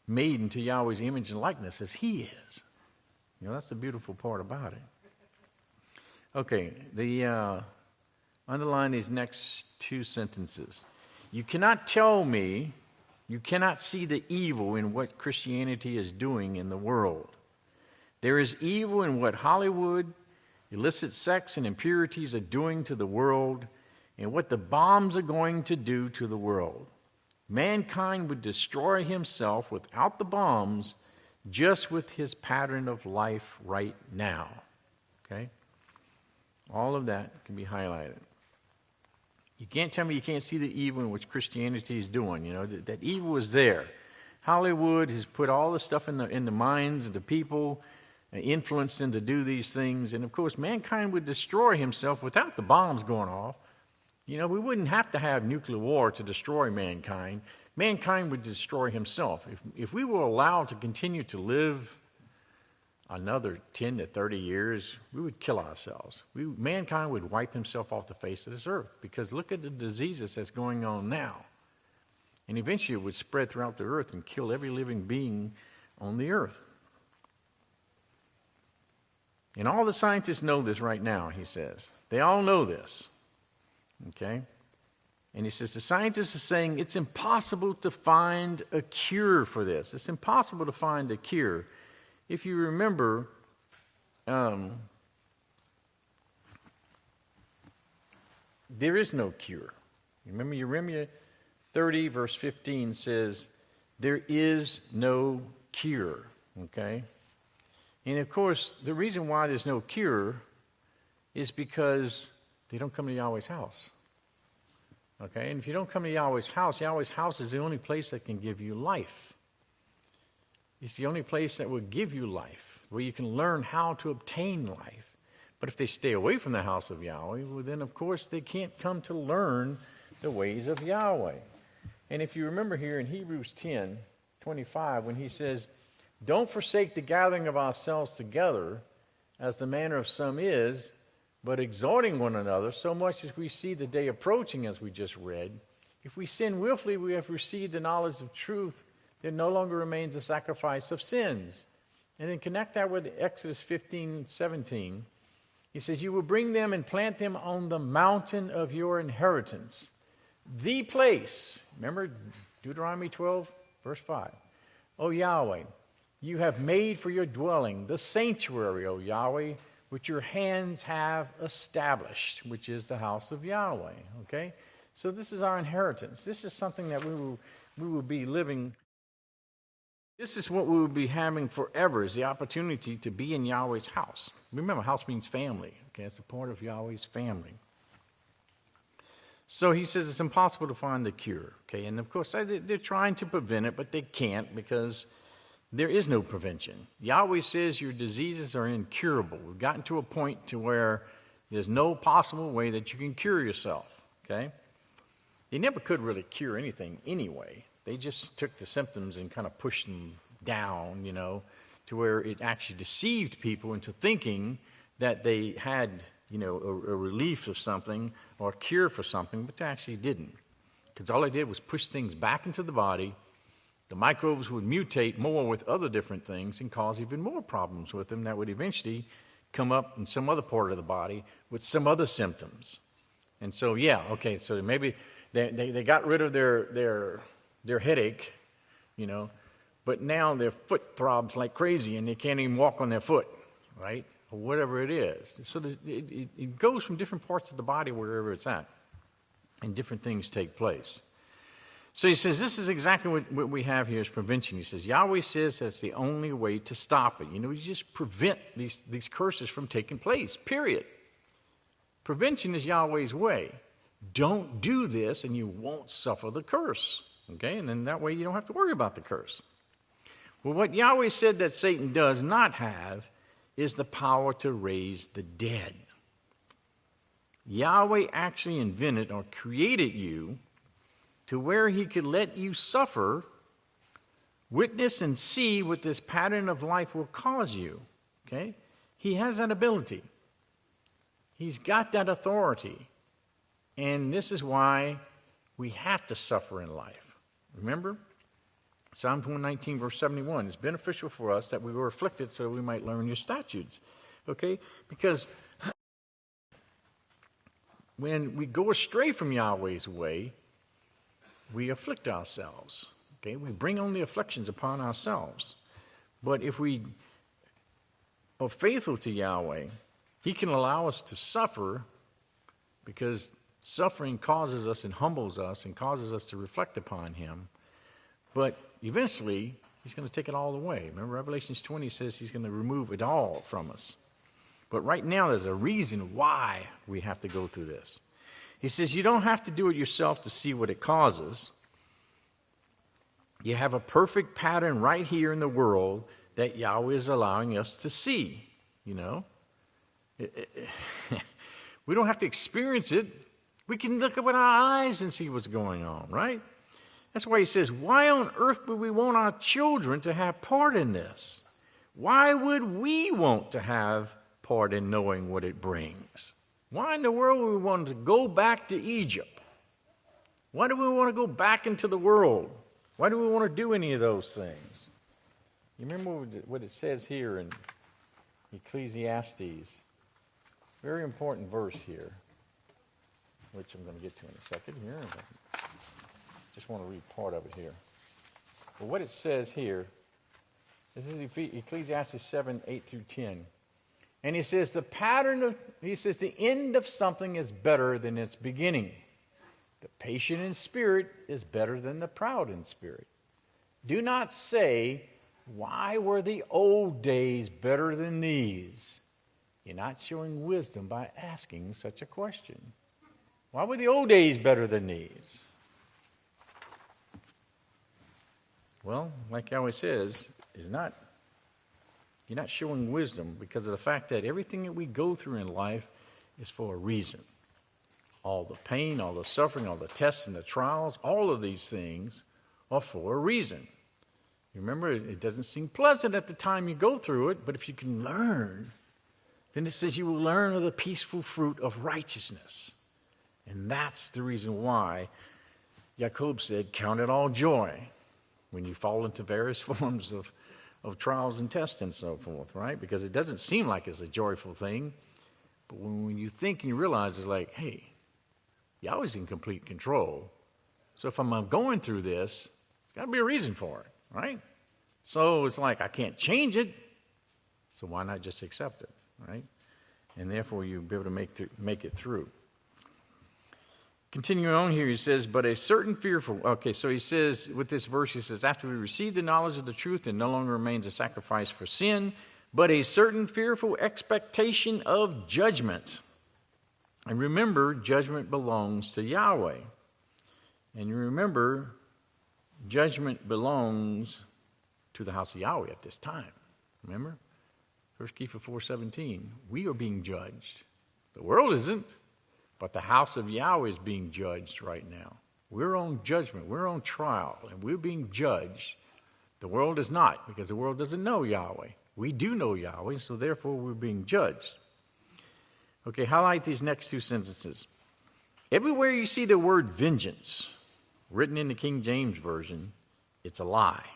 made into Yahweh's image and likeness as he is. That's the beautiful part about it. Okay, underline these next two sentences. You cannot tell me, you cannot see the evil in what Christianity is doing in the world. There is evil in what Hollywood, illicit sex, and impurities are doing to the world, and what the bombs are going to do to the world. Mankind would destroy himself without the bombs, just with his pattern of life right now. Okay? All of that can be highlighted. You can't tell me you can't see the evil in which Christianity is doing. That evil is there. Hollywood has put all the stuff in the minds of the people influenced them to do these things. And, of course, mankind would destroy himself without the bombs going off. You know, we wouldn't have to have nuclear war to destroy mankind. Mankind would destroy himself. If we were allowed to continue to live another 10 to 30 years, we would kill ourselves. Mankind would wipe himself off the face of this earth, because look at the diseases that's going on now. And eventually it would spread throughout the earth and kill every living being on the earth. And all the scientists know this right now, he says. They all know this. Okay? And he says the scientists are saying it's impossible to find a cure for this. It's impossible to find a cure. If you remember, there is no cure. Remember, Jeremiah 30, verse 15 says, there is no cure. Okay? And of course, the reason why there's no cure is because they don't come to Yahweh's house. Okay? And if you don't come to Yahweh's house is the only place that can give you life. It's the only place that will give you life, where you can learn how to obtain life. But if they stay away from the house of Yahweh, well, then, of course, they can't come to learn the ways of Yahweh. And if you remember here in Hebrews 10:25, when he says, don't forsake the gathering of ourselves together, as the manner of some is, but exhorting one another, so much as we see the day approaching, as we just read. If we sin willfully, we have received the knowledge of truth. There no longer remains a sacrifice of sins. And then connect that with Exodus 15:17. He says, you will bring them and plant them on the mountain of your inheritance. The place, remember Deuteronomy 12, verse 5. O Yahweh, you have made for your dwelling the sanctuary, O Yahweh, which your hands have established, which is the house of Yahweh. Okay? So this is our inheritance. This is something that we will be living. This is what we will be having forever, is the opportunity to be in Yahweh's house. Remember, house means family. Okay? It's a part of Yahweh's family. So he says it's impossible to find the cure. Okay? And of course, they're trying to prevent it, but they can't, because there is no prevention. Yahweh says your diseases are incurable. We've gotten to a point to where there's no possible way that you can cure yourself. Okay? They never could really cure anything anyway. They just took the symptoms and kind of pushed them down, you know, to where it actually deceived people into thinking that they had, you know, a relief of something or a cure for something, but they actually didn't. Because all they did was push things back into the body. The microbes would mutate more with other different things and cause even more problems with them that would eventually come up in some other part of the body with some other symptoms. And so, yeah, okay, so maybe they got rid of their headache, you know, but now their foot throbs like crazy and they can't even walk on their foot, right? Or whatever it is. So it goes from different parts of the body wherever it's at, and different things take place. So he says this is exactly what we have here is prevention. He says Yahweh says that's the only way to stop it. You know, you just prevent these curses from taking place, period. Prevention is Yahweh's way. Don't do this and you won't suffer the curse. Okay, and then that way you don't have to worry about the curse. Well, what Yahweh said that Satan does not have is the power to raise the dead. Yahweh actually invented or created you to where he could let you suffer, witness, and see what this pattern of life will cause you. Okay? He has that ability. He's got that authority. And this is why we have to suffer in life. Remember? Psalm 119, verse 71. It's beneficial for us that we were afflicted so we might learn your statutes. Okay? Because when we go astray from Yahweh's way, we afflict ourselves. Okay? We bring on the afflictions upon ourselves. But if we are faithful to Yahweh, he can allow us to suffer, because suffering causes us and humbles us and causes us to reflect upon him. But eventually, he's going to take it all away. Remember, Revelation 20 says he's going to remove it all from us. But right now, there's a reason why we have to go through this. He says you don't have to do it yourself to see what it causes. You have a perfect pattern right here in the world that Yahweh is allowing us to see, you know. We don't have to experience it. We can look up with our eyes and see what's going on, right? That's why he says, why on earth would we want our children to have part in this? Why would we want to have part in knowing what it brings? Why in the world would we want to go back to Egypt? Why do we want to go back into the world? Why do we want to do any of those things? You remember what it says here in Ecclesiastes? Very important verse here, which I'm going to get to in a second here. Just want to read part of it here. But what it says here, this is Ecclesiastes 7, 8 through 10. And he says, the end of something is better than its beginning. The patient in spirit is better than the proud in spirit. Do not say, why were the old days better than these? You're not showing wisdom by asking such a question. Why were the old days better than these? Well, like Yahweh says, you're not showing wisdom because of the fact that everything that we go through in life is for a reason. All the pain, all the suffering, all the tests and the trials, all of these things are for a reason. You remember, it doesn't seem pleasant at the time you go through it, but if you can learn, then it says you will learn of the peaceful fruit of righteousness. And that's the reason why Jacob said, count it all joy when you fall into various forms of trials and tests and so forth, right? Because it doesn't seem like it's a joyful thing. But when you think and you realize it's like, hey, Yahweh's in complete control. So if I'm going through this, there's got to be a reason for it, right? So it's like I can't change it. So why not just accept it, right? And therefore you'll be able to make it through. Continuing on here, he says, but a certain fearful... Okay, so he says, with this verse, he says, after we receive the knowledge of the truth, there no longer remains a sacrifice for sin, but a certain fearful expectation of judgment. And remember, judgment belongs to Yahweh. And you remember, judgment belongs to the house of Yahweh at this time. Remember? 1 Kepha 4:17. We are being judged. The world isn't. But the house of Yahweh is being judged right now. We're on judgment. We're on trial. And we're being judged. The world is not, because the world doesn't know Yahweh. We do know Yahweh, so therefore we're being judged. Okay, highlight these next two sentences. Everywhere you see the word vengeance, written in the King James Version, it's a lie.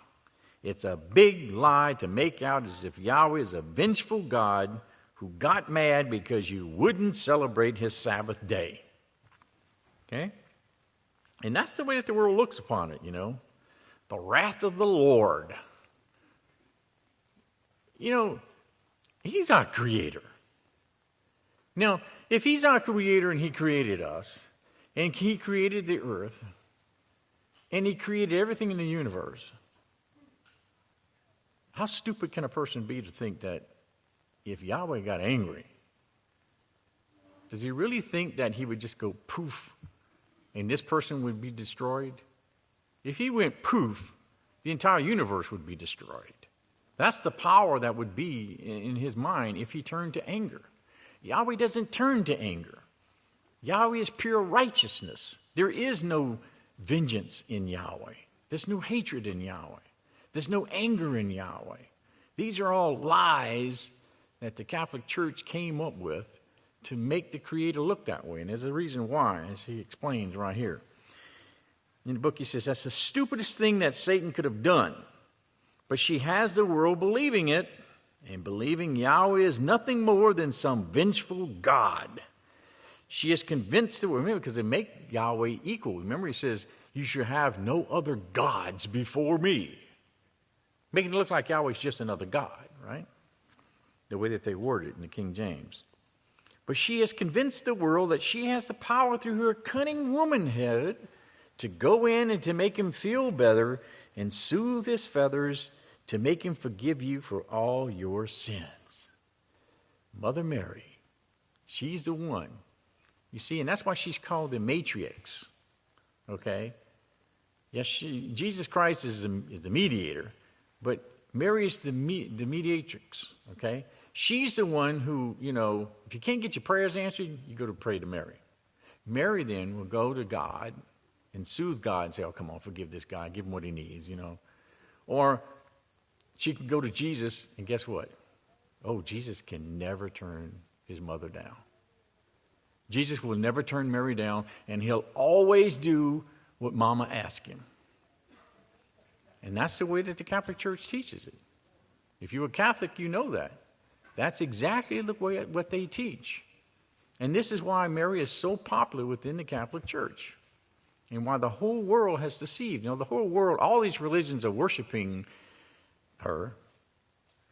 It's a big lie to make out as if Yahweh is a vengeful God who got mad because you wouldn't celebrate his Sabbath day. Okay? And that's the way that the world looks upon it, you know. The wrath of the Lord. You know, he's our creator. Now, if he's our creator and he created us, and he created the earth, and he created everything in the universe, how stupid can a person be to think that if Yahweh got angry, does he really think that he would just go poof and this person would be destroyed? If he went poof, the entire universe would be destroyed. That's the power that would be in his mind if he turned to anger. Yahweh doesn't turn to anger. Yahweh is pure righteousness. There is no vengeance in Yahweh. There's no hatred in Yahweh. There's no anger in Yahweh. These are all lies that the Catholic Church came up with to make the Creator look that way. And there's a reason why, as he explains right here. In the book he says, that's the stupidest thing that Satan could have done. But she has the world believing it, and believing Yahweh is nothing more than some vengeful God. She is convinced that, remember, because they make Yahweh equal. Remember, he says, you should have no other gods before me. Making it look like Yahweh's just another God, right? The way that they word it in the King James. But she has convinced the world that she has the power through her cunning womanhood to go in and to make him feel better and soothe his feathers to make him forgive you for all your sins. Mother Mary, she's the one. You see, and that's why she's called the matriarch. Okay? Yes, Jesus Christ is the mediator, but Mary is the mediatrix, okay? She's the one who, if you can't get your prayers answered, you go to pray to Mary. Mary then will go to God and soothe God and say, oh, come on, forgive this guy, give him what he needs, Or she can go to Jesus, and guess what? Oh, Jesus can never turn his mother down. Jesus will never turn Mary down, and he'll always do what Mama asked him. And that's the way that the Catholic Church teaches it. If you're a Catholic, you know that. That's exactly the way what they teach. And this is why Mary is so popular within the Catholic Church, and why the whole world has deceived. The whole world, all these religions are worshiping her,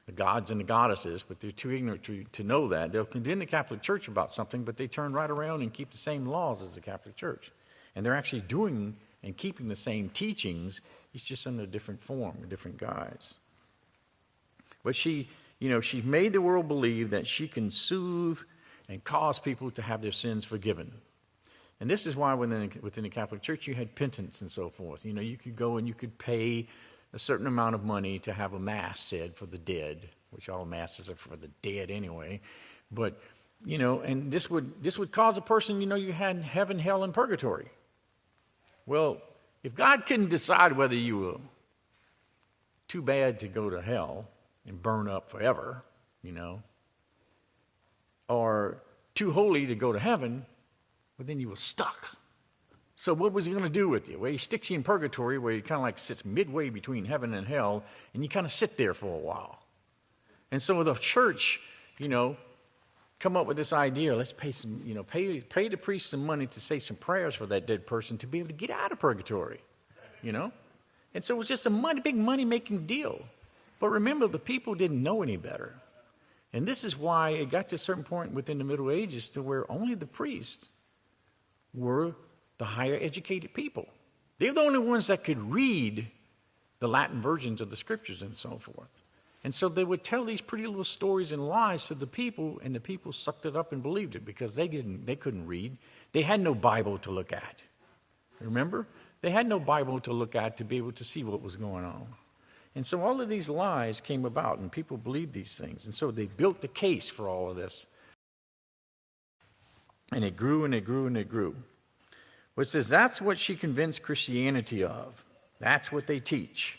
the gods and the goddesses, but they're too ignorant to know that. They'll condemn the Catholic Church about something, but they turn right around and keep the same laws as the Catholic Church. And they're actually doing and keeping the same teachings. It's just under a different form, a different guise. But she made the world believe that she can soothe and cause people to have their sins forgiven. And this is why within the Catholic Church you had penance and so forth. You could go and you could pay a certain amount of money to have a mass said for the dead, which all masses are for the dead anyway. But, and this would cause a person, you had heaven, hell, and purgatory. Well, if God couldn't decide whether you were too bad to go to hell and burn up forever, or too holy to go to heaven, well, then you were stuck. So what was he going to do with you? Well, he sticks you in purgatory, where he kind of like sits midway between heaven and hell, and you kind of sit there for a while. And so the church, come up with this idea, let's pay pay the priest some money to say some prayers for that dead person to be able to get out of purgatory, And so it was just a big money-making deal. But remember, the people didn't know any better. And this is why it got to a certain point within the Middle Ages to where only the priests were the higher educated people. They're the only ones that could read the Latin versions of the scriptures and so forth. And so they would tell these pretty little stories and lies to the people, and the people sucked it up and believed it because they couldn't read. They had no Bible to look at. Remember? They had no Bible to look at to be able to see what was going on. And so all of these lies came about, and people believed these things. And so they built the case for all of this. And it grew and it grew and it grew. Well, it says that's what she convinced Christianity of. That's what they teach.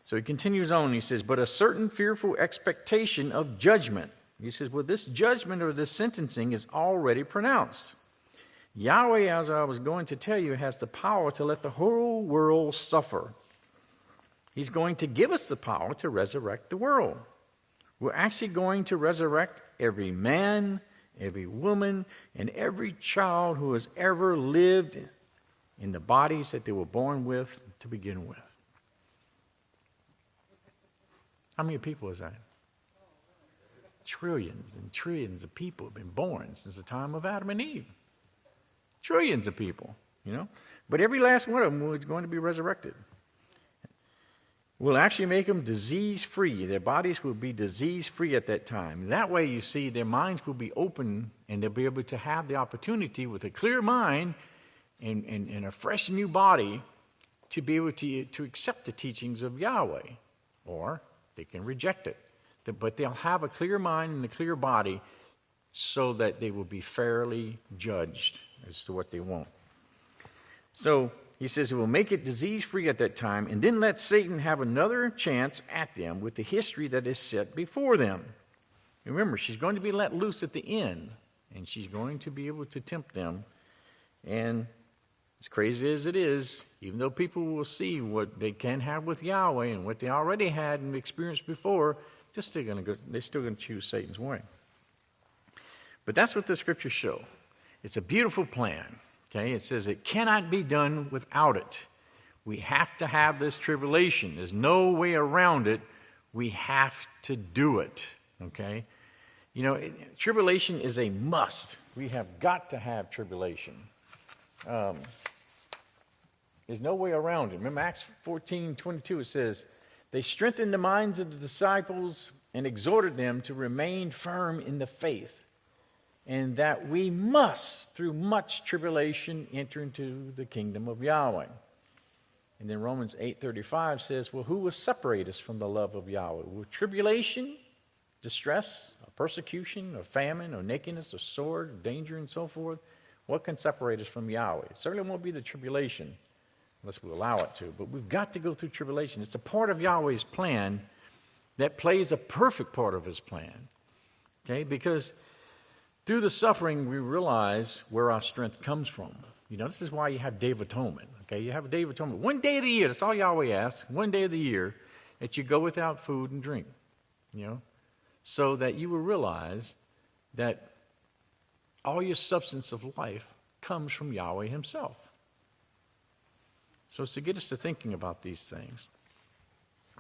So he continues on. He says, but a certain fearful expectation of judgment. He says, well, this judgment or this sentencing is already pronounced. Yahweh, as I was going to tell you, has the power to let the whole world suffer. He's going to give us the power to resurrect the world. We're actually going to resurrect every man, every woman, and every child who has ever lived in the bodies that they were born with to begin with. How many people is that? Trillions and trillions of people have been born since the time of Adam and Eve. Trillions of people, But every last one of them is going to be resurrected. We'll actually make them disease-free. Their bodies will be disease-free at that time. That way, you see, their minds will be open, and they'll be able to have the opportunity with a clear mind and a fresh new body to be able to accept the teachings of Yahweh, or they can reject it. But they'll have a clear mind and a clear body so that they will be fairly judged as to what they want. So he says it will make it disease-free at that time, and then let Satan have another chance at them with the history that is set before them. Remember, she's going to be let loose at the end, and she's going to be able to tempt them. And as crazy as it is, even though people will see what they can have with Yahweh and what they already had and experienced before, they're still going to choose Satan's way. But that's what the scriptures show. It's a beautiful plan. Okay, it says it cannot be done without it. We have to have this tribulation. There's no way around it. We have to do it. Okay? Tribulation is a must. We have got to have tribulation. There's no way around it. Remember Acts 14:22, it says, they strengthened the minds of the disciples and exhorted them to remain firm in the faith, and that we must, through much tribulation, enter into the kingdom of Yahweh. And then Romans 8:35 says, well, who will separate us from the love of Yahweh? Will tribulation, distress, or persecution, or famine, or nakedness, or sword, or danger, and so forth? What can separate us from Yahweh? It certainly won't be the tribulation, unless we allow it to. But we've got to go through tribulation. It's a part of Yahweh's plan that plays a perfect part of his plan. Okay? Because through the suffering, we realize where our strength comes from. You know, this is why you have Day of Atonement. Okay, you have a Day of Atonement. One day of the year, that's all Yahweh asks, one day of the year that you go without food and drink, you know, so that you will realize that all your substance of life comes from Yahweh himself. So it's to get us to thinking about these things.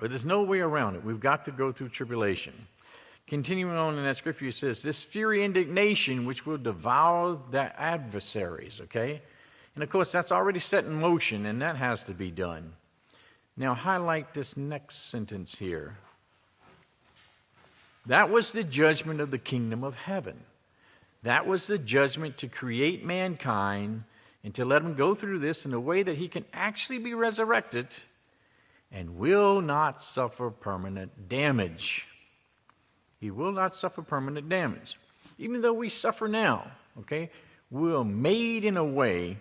But there's no way around it. We've got to go through tribulation. Continuing on in that scripture, it says, this fiery indignation which will devour the adversaries, okay? And, of course, that's already set in motion, and that has to be done. Now, highlight this next sentence here. That was the judgment of the kingdom of heaven. That was the judgment to create mankind and to let him go through this in a way that he can actually be resurrected and will not suffer permanent damage. He will not suffer permanent damage. Even though we suffer now, okay, we're made in a way.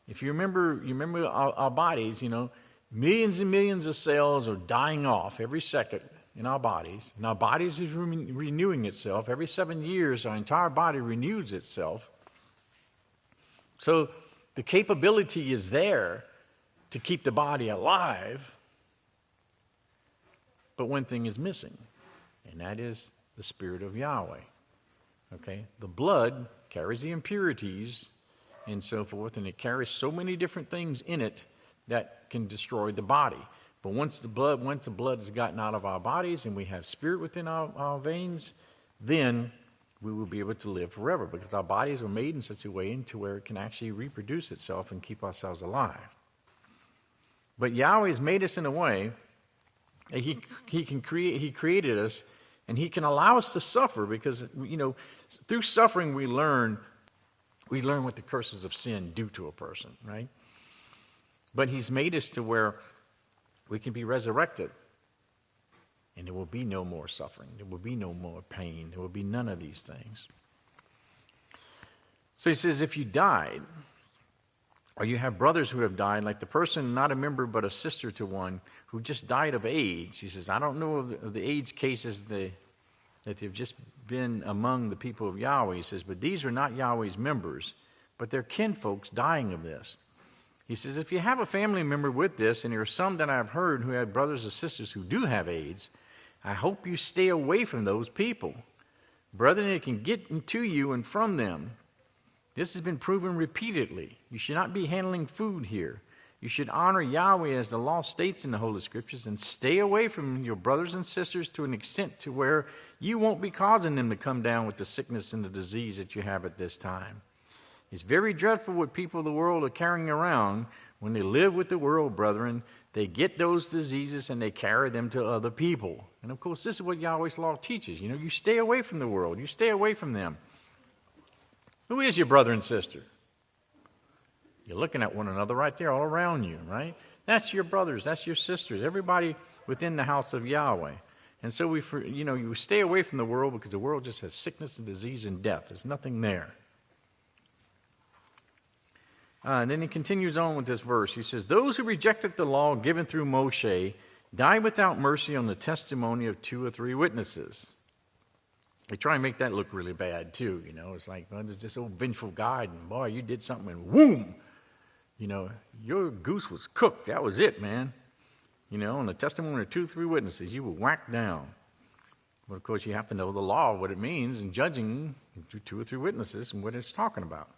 If you remember our bodies, you know, millions and millions of cells are dying off every second in our bodies. And our bodies is renewing itself. Every 7 years, our entire body renews itself. So the capability is there to keep the body alive. But one thing is missing, and that is the Spirit of Yahweh. Okay? The blood carries the impurities and so forth, and it carries so many different things in it that can destroy the body. But once the blood has gotten out of our bodies and we have spirit within our veins, then we will be able to live forever, because our bodies are made in such a way to where it can actually reproduce itself and keep ourselves alive. But Yahweh has made us in a way that He created us, and He can allow us to suffer, because, you know, through suffering we learn what the curses of sin do to a person, right? But He's made us to where we can be resurrected, and there will be no more suffering. There will be no more pain. There will be none of these things. So He says, if you died, or you have brothers who have died, like the person, not a member but a sister to one, who just died of AIDS. He says, I don't know of the AIDS cases that they've just been among the people of Yahweh. He says, but these are not Yahweh's members, but they're kinfolks dying of this. He says, if you have a family member with this, and there are some that I've heard who have brothers and sisters who do have AIDS, I hope you stay away from those people. Brethren, it can get into you and from them. This has been proven repeatedly. You should not be handling food here. You should honor Yahweh as the law states in the Holy Scriptures, and stay away from your brothers and sisters to an extent to where you won't be causing them to come down with the sickness and the disease that you have at this time. It's very dreadful what people of the world are carrying around. When they live with the world, brethren, they get those diseases and they carry them to other people. And of course, this is what Yahweh's law teaches. You know, you stay away from the world. You stay away from them. Who is your brother and sister? You're looking at one another right there all around you, right? That's your brothers. That's your sisters. Everybody within the house of Yahweh. And so you stay away from the world, because the world just has sickness and disease and death. There's nothing there. And then he continues on with this verse. He says, those who rejected the law given through Moshe died without mercy on the testimony of 2 or 3 witnesses. They try and make that look really bad too, you know. It's like, well, there's this old vengeful guy, and boy, you did something, and whoom! You know, your goose was cooked. That was it, man. You know, on the testimony of 2 or 3 witnesses, you were whacked down. But of course, you have to know the law, what it means, and judging 2 or 3 witnesses and what it's talking about.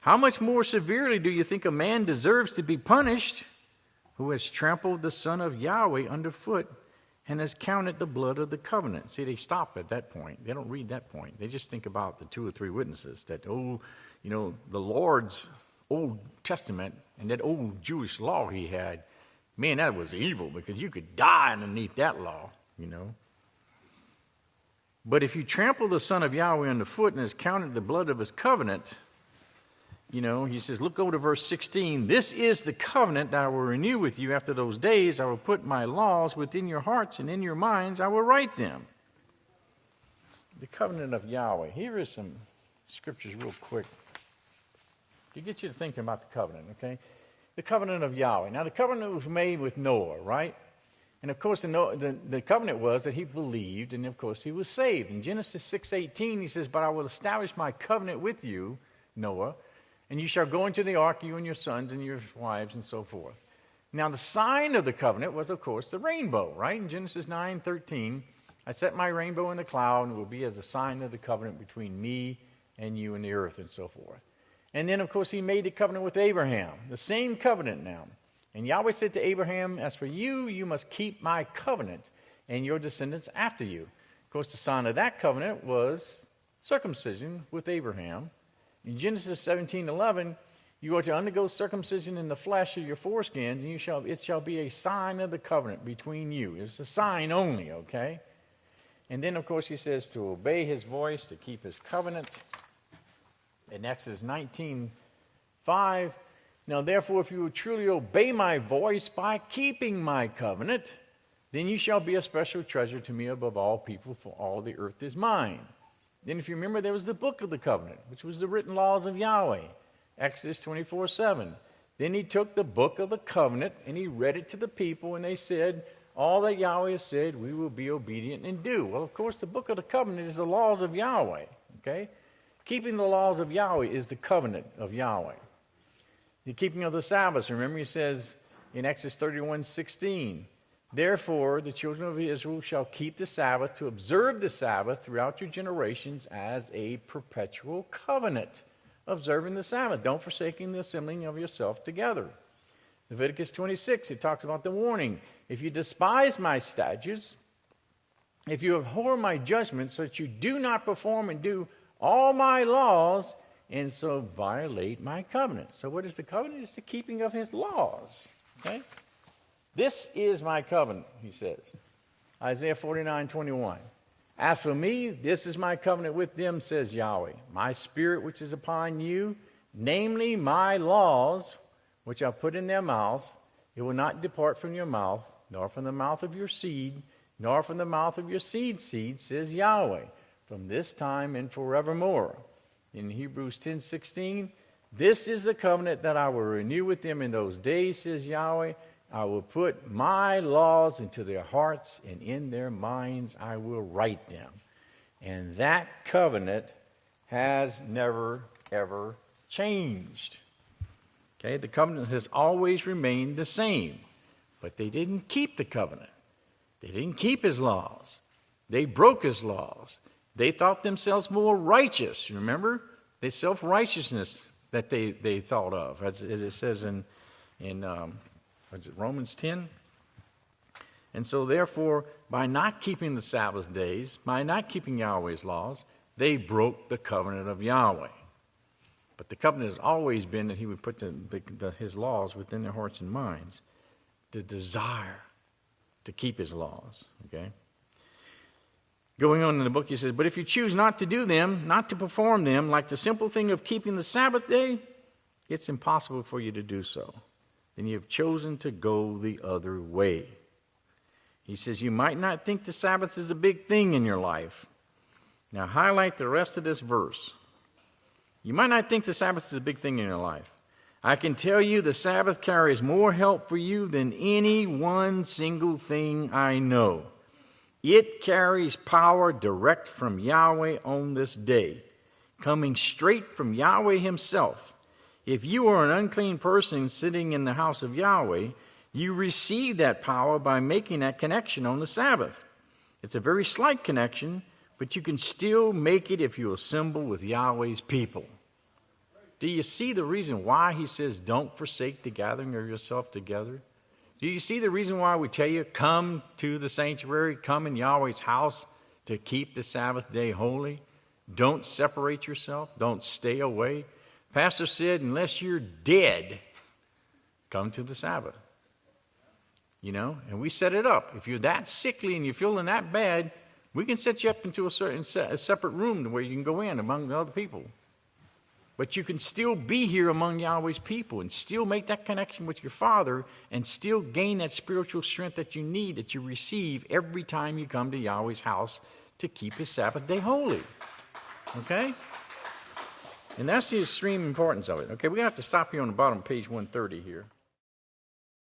How much more severely do you think a man deserves to be punished who has trampled the Son of Yahweh underfoot and has counted the blood of the covenant? See, they stop at that point. They don't read that point. They just think about the 2 or 3 witnesses, that, the Lord's Old Testament and that old Jewish law He had. Man, that was evil, because you could die underneath that law, you know. But if you trample the Son of Yahweh underfoot and has counted the blood of His covenant, he says, look over to verse 16. This is the covenant that I will renew with you after those days. I will put my laws within your hearts, and in your minds I will write them. The covenant of Yahweh. Here is some scriptures real quick to get you to thinking about the covenant, okay? The covenant of Yahweh. Now, the covenant was made with Noah, right? And, of course, the covenant was that he believed, and, of course, he was saved. In Genesis 6:18, he says, but I will establish my covenant with you, Noah, and you shall go into the ark, you and your sons and your wives, and so forth. Now, the sign of the covenant was, of course, the rainbow, right? In Genesis 9:13, I set my rainbow in the cloud, and it will be as a sign of the covenant between me and you and the earth, and so forth. And then, of course, he made the covenant with Abraham, the same covenant now. And Yahweh said to Abraham, as for you, you must keep my covenant and your descendants after you. Of course, the sign of that covenant was circumcision with Abraham. In Genesis 17:11, you are to undergo circumcision in the flesh of your foreskins, and it shall be a sign of the covenant between you. It's a sign only, okay? And then, of course, he says to obey his voice, to keep his covenant. In Exodus 19:5, now therefore, if you will truly obey my voice by keeping my covenant, then you shall be a special treasure to me above all people, for all the earth is mine. Then if you remember, there was the book of the covenant, which was the written laws of Yahweh, Exodus 24:7. Then he took the book of the covenant and he read it to the people, and they said, all that Yahweh has said, we will be obedient and do. Well, of course, the book of the covenant is the laws of Yahweh, okay? Keeping the laws of Yahweh is the covenant of Yahweh. The keeping of the Sabbath, remember he says in Exodus 31:16, therefore the children of Israel shall keep the Sabbath to observe the Sabbath throughout your generations as a perpetual covenant. Observing the Sabbath. Don't forsaking the assembling of yourself together. Leviticus 26, it talks about the warning. If you despise my statutes, if you abhor my judgments, so that you do not perform and do all my laws, and so violate my covenant. So what is the covenant? It's the keeping of his laws. Okay? This is my covenant, he says. Isaiah 49:21. As for me, this is my covenant with them, says Yahweh. My spirit which is upon you, namely my laws, which I put in their mouths, it will not depart from your mouth, nor from the mouth of your seed, nor from the mouth of your seed, says Yahweh, from this time and forevermore. In Hebrews 10:16, this is the covenant that I will renew with them in those days, says Yahweh. I will put my laws into their hearts, and in their minds I will write them. And that covenant has never, ever changed. Okay, the covenant has always remained the same. But they didn't keep the covenant. They didn't keep his laws. They broke his laws. They thought themselves more righteous. Remember? The self-righteousness that they thought of, as it says in Romans 10? And so therefore, by not keeping the Sabbath days, by not keeping Yahweh's laws, they broke the covenant of Yahweh. But the covenant has always been that he would put his laws within their hearts and minds. The desire to keep his laws, okay? Going on in the book, he says, but if you choose not to do them, not to perform them, like the simple thing of keeping the Sabbath day, it's impossible for you to do so. Then you have chosen to go the other way. He says, you might not think the Sabbath is a big thing in your life. Now highlight the rest of this verse. You might not think the Sabbath is a big thing in your life. I can tell you the Sabbath carries more help for you than any one single thing I know. It carries power direct from Yahweh on this day, coming straight from Yahweh himself. If you are an unclean person sitting in the house of Yahweh, you receive that power by making that connection on the Sabbath. It's a very slight connection, but you can still make it if you assemble with Yahweh's people. Do you see the reason why he says don't forsake the gathering of yourself together? Do you see the reason why we tell you come to the sanctuary, come in Yahweh's house to keep the Sabbath day holy? Don't separate yourself. Don't stay away. Pastor said, unless you're dead, come to the Sabbath. You know, and we set it up. If you're that sickly and you're feeling that bad, we can set you up into a separate room where you can go in among the other people. But you can still be here among Yahweh's people and still make that connection with your Father and still gain that spiritual strength that you need, that you receive every time you come to Yahweh's house to keep His Sabbath day holy. Okay? And that's the extreme importance of it. Okay, we're going to have to stop here on the bottom of page 130 here.